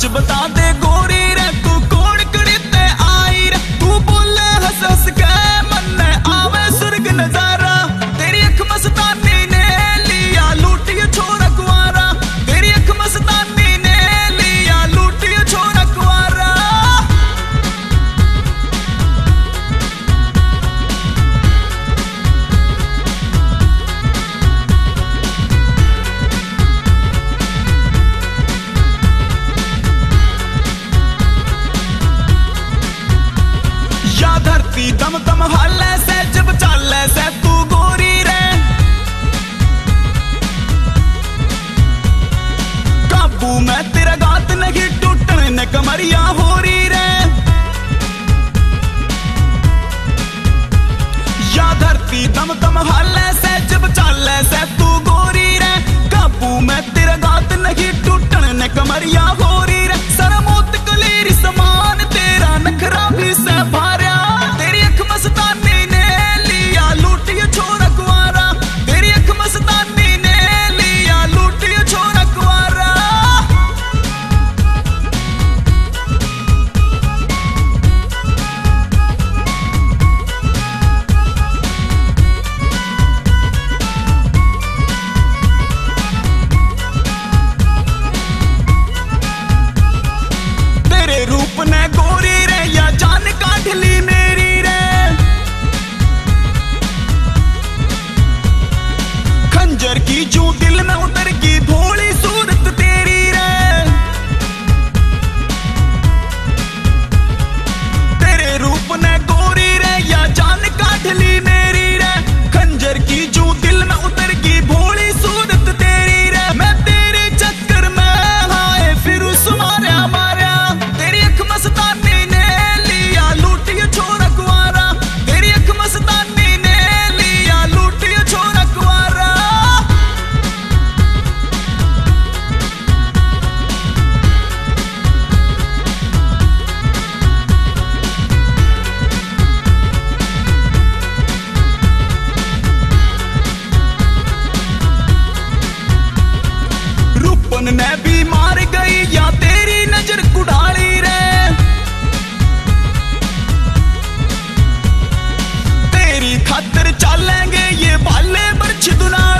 सच बता दे गोरी रे तू कौन कड़ीते आई रे, तू बोले हंस हंस के मन में आवे स्वर्ग नजारा। तेरी अख मस्तानी ने लिया लूटिया छोरा कुंवारा, तेरी अख मस्तानी ने लिया लूटिया छोरा कुंवारा। या धरती दम दम हाले से जब चाले से तू गोरी रे, काबू में तेरा गात नहीं टूटने ने कमरिया हो रही रे। या धरती दम दम हाले से जब चाले से तू गोरी रे, काबू में तेरा गात नहीं टूटने ने कमरिया हो रही रे। सरमोत कलेरी समान तेरा नखरा भी से भार्या, तेरी अख मस्तानी ने लिया लूटिया छोरा कुंवारा, तेरी अख मस्तानी ने लिया लूटिया छोरा कुंवारा। तेरे रूप ने गोरी रे या जान काट ली मेरी रे, खंजर की जू दिल में उतर की भोली सूरत तेरी रे। तेरे रूप ने गोरी रे या जान काट ली मेरी रे, खंजर की जू दिल में उतर की भोली सूरत तेरी रे। मैं तेरे चक्कर में हाय फिर उस मार्या मार्या, तेरी अख मस्तानी ने लिया लूटिया छोरा कुंवारा, तेरी अख मस्तानी ने लिया लूटिया छोरा कुंवारा। रूपन ने भी मार गई या तेरी नजर कुड़ाली रे, तेरी खातिर चलेंगे ये बाले बरछ दुनाली।